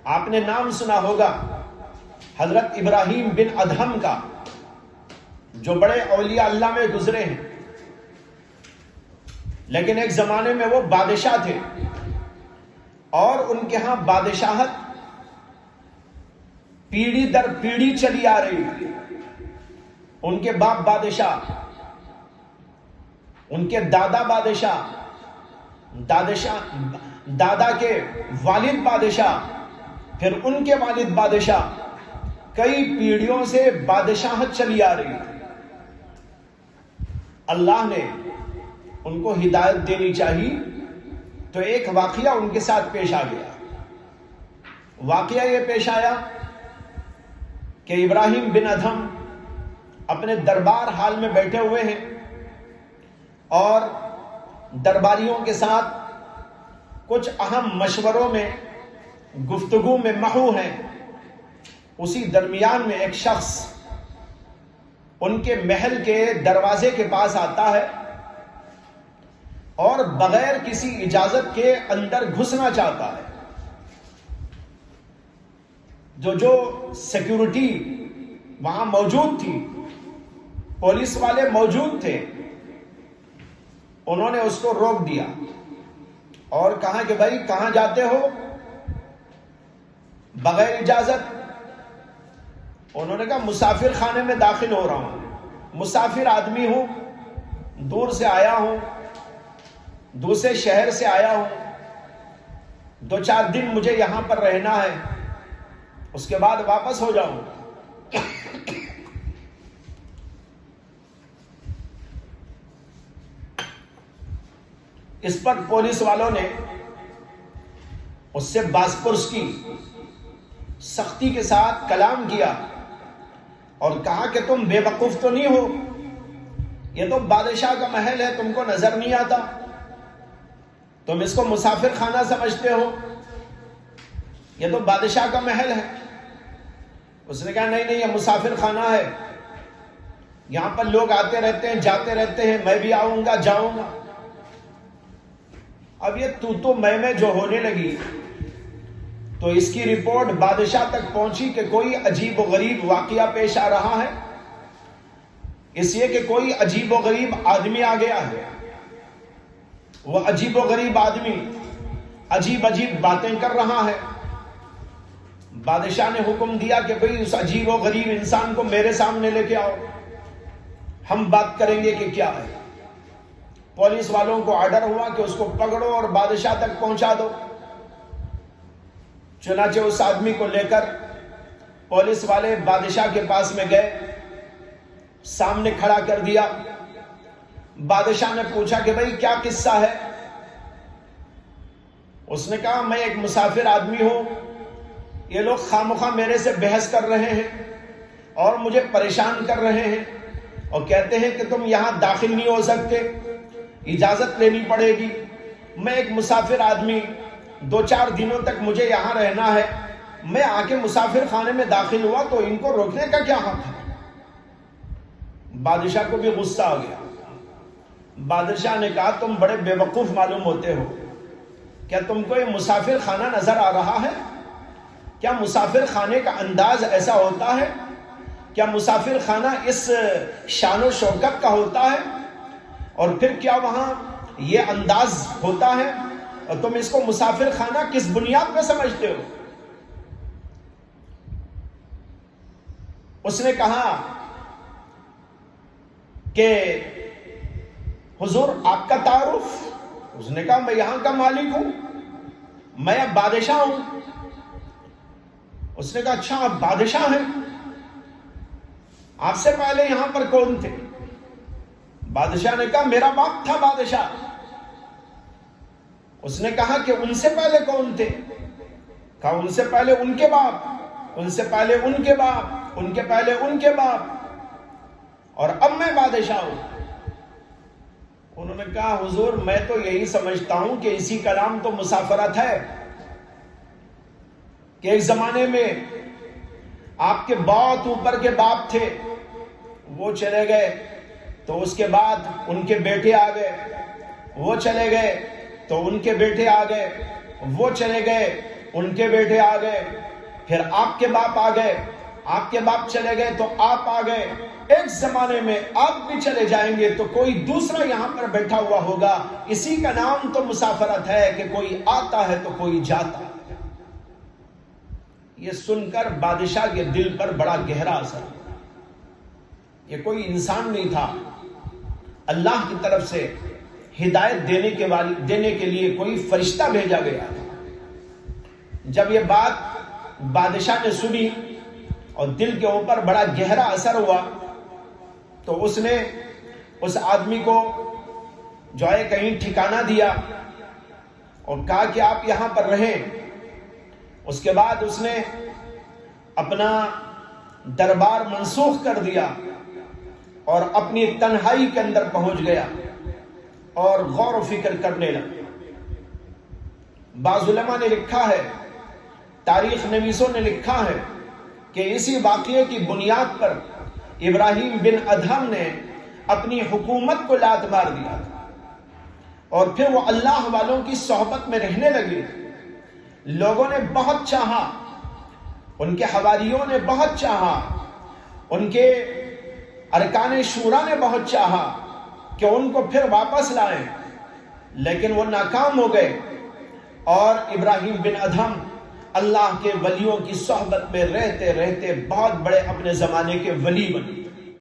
آپ نے نام سنا ہوگا حضرت ابراہیم بن ادہم کا، جو بڑے اولیاء اللہ میں گزرے ہیں، لیکن ایک زمانے میں وہ بادشاہ تھے اور ان کے ہاں بادشاہت پیڑھی در پیڑھی چلی آ رہی تھی۔ ان کے باپ بادشاہ، ان کے دادا بادشاہ، دادا کے والد بادشاہ، پھر ان کے والد بادشاہ، کئی پیڑھیوں سے بادشاہت چلی آ رہی تھی۔ اللہ نے ان کو ہدایت دینی چاہیے تو ایک واقعہ ان کے ساتھ پیش آ گیا۔ واقعہ یہ پیش آیا کہ ابراہیم بن ادہم اپنے دربار حال میں بیٹھے ہوئے ہیں اور درباریوں کے ساتھ کچھ اہم مشوروں میں، گفتگو میں محو ہیں۔ اسی درمیان میں ایک شخص ان کے محل کے دروازے کے پاس آتا ہے اور بغیر کسی اجازت کے اندر گھسنا چاہتا ہے۔ جو سیکیورٹی وہاں موجود تھی، پولیس والے موجود تھے، انہوں نے اس کو روک دیا اور کہا کہ بھائی کہاں جاتے ہو بغیر اجازت؟ انہوں نے کہا مسافر خانے میں داخل ہو رہا ہوں، مسافر آدمی ہوں، دور سے آیا ہوں، دوسرے شہر سے آیا ہوں، 2-4 دن مجھے یہاں پر رہنا ہے، اس کے بعد واپس ہو جاؤں۔ اس پر پولیس والوں نے اس سے باز پرس کی، سختی کے ساتھ کلام کیا اور کہا کہ تم بے وقوف تو نہیں ہو؟ یہ تو بادشاہ کا محل ہے، تم کو نظر نہیں آتا؟ تم اس کو مسافر خانہ سمجھتے ہو؟ یہ تو بادشاہ کا محل ہے۔ اس نے کہا نہیں نہیں، یہ مسافر خانہ ہے، یہاں پر لوگ آتے رہتے ہیں، جاتے رہتے ہیں، میں بھی آؤں گا، جاؤں گا۔ اب یہ تو میں جو ہونے لگی تو اس کی رپورٹ بادشاہ تک پہنچی کہ کوئی عجیب و غریب واقعہ پیش آ رہا ہے، اس لیے کہ کوئی عجیب و غریب آدمی آ گیا ہے۔ وہ عجیب و غریب آدمی عجیب باتیں کر رہا ہے۔ بادشاہ نے حکم دیا کہ بھئی اس عجیب و غریب انسان کو میرے سامنے لے کے آؤ، ہم بات کریں گے کہ کیا ہے۔ پولیس والوں کو آرڈر ہوا کہ اس کو پکڑو اور بادشاہ تک پہنچا دو۔ چنانچہ اس آدمی کو لے کر پولیس والے بادشاہ کے پاس میں گئے، سامنے کھڑا کر دیا۔ بادشاہ نے پوچھا کہ بھئی کیا قصہ ہے؟ اس نے کہا میں ایک مسافر آدمی ہوں، یہ لوگ خامخواہ میرے سے بحث کر رہے ہیں اور مجھے پریشان کر رہے ہیں اور کہتے ہیں کہ تم یہاں داخل نہیں ہو سکتے، اجازت لینی پڑے گی۔ میں ایک مسافر آدمی، 2-4 دنوں تک مجھے یہاں رہنا ہے، میں آ کے مسافر خانے میں داخل ہوا تو ان کو روکنے کا کیا حق ہے؟ بادشاہ کو بھی غصہ آ گیا۔ بادشاہ نے کہا تم بڑے بے وقوف معلوم ہوتے ہو، کیا تم کو یہ مسافر خانہ نظر آ رہا ہے؟ کیا مسافر خانے کا انداز ایسا ہوتا ہے؟ کیا مسافر خانہ اس شان و شوکت کا ہوتا ہے؟ اور پھر کیا وہاں یہ انداز ہوتا ہے اور تم اس کو مسافر خانہ کس بنیاد پہ سمجھتے ہو؟ اس نے کہا کہ حضور آپ کا تعارف؟ اس نے کہا میں یہاں کا مالک ہوں، میں اب بادشاہ ہوں۔ اس نے کہا اچھا آپ بادشاہ ہیں، آپ سے پہلے یہاں پر کون تھے؟ بادشاہ نے کہا میرا باپ تھا بادشاہ۔ اس نے کہا کہ ان سے پہلے کون تھے؟ کہا ان سے پہلے ان کے باپ، ان سے پہلے ان کے باپ، ان کے پہلے ان کے باپ، اور اب میں بادشاہ ہوں۔ انہوں نے کہا حضور میں تو یہی سمجھتا ہوں کہ اسی کا نام تو مسافرت ہے، کہ ایک زمانے میں آپ کے بہت اوپر کے باپ تھے، وہ چلے گئے تو اس کے بعد ان کے بیٹے آ گئے، وہ چلے گئے تو ان کے بیٹے آ گئے، وہ چلے گئے، ان کے بیٹے آ گئے، پھر آپ کے باپ آ گئے، آپ کے باپ چلے گئے تو آپ آ گئے، ایک زمانے میں آپ بھی چلے جائیں گے تو کوئی دوسرا یہاں پر بیٹھا ہوا ہوگا۔ اسی کا نام تو مسافرت ہے کہ کوئی آتا ہے تو کوئی جاتا ہے۔ یہ سن کر بادشاہ کے دل پر بڑا گہرا اثر ہوا۔ یہ کوئی انسان نہیں تھا، اللہ کی طرف سے ہدایت دینے کے لیے کوئی فرشتہ بھیجا گیا تھا۔ جب یہ بات بادشاہ نے سنی اور دل کے اوپر بڑا گہرا اثر ہوا تو اس نے اس آدمی کو جو ہے کہیں ٹھکانہ دیا اور کہا کہ آپ یہاں پر رہیں۔ اس کے بعد اس نے اپنا دربار منسوخ کر دیا اور اپنی تنہائی کے اندر پہنچ گیا اور غور و فکر کرنے لگا۔ بعض علماء نے لکھا ہے، تاریخ نویسوں نے لکھا ہے کہ اسی واقعے کی بنیاد پر ابراہیم بن ادہم نے اپنی حکومت کو لات مار دیا تھا اور پھر وہ اللہ والوں کی صحبت میں رہنے لگے۔ لوگوں نے بہت چاہا، ان کے حواریوں نے بہت چاہا، ان کے ارکان شورا نے بہت چاہا کہ ان کو پھر واپس لائیں، لیکن وہ ناکام ہو گئے اور ابراہیم بن ادہم اللہ کے ولیوں کی صحبت میں رہتے رہتے بہت بڑے اپنے زمانے کے ولی بنے۔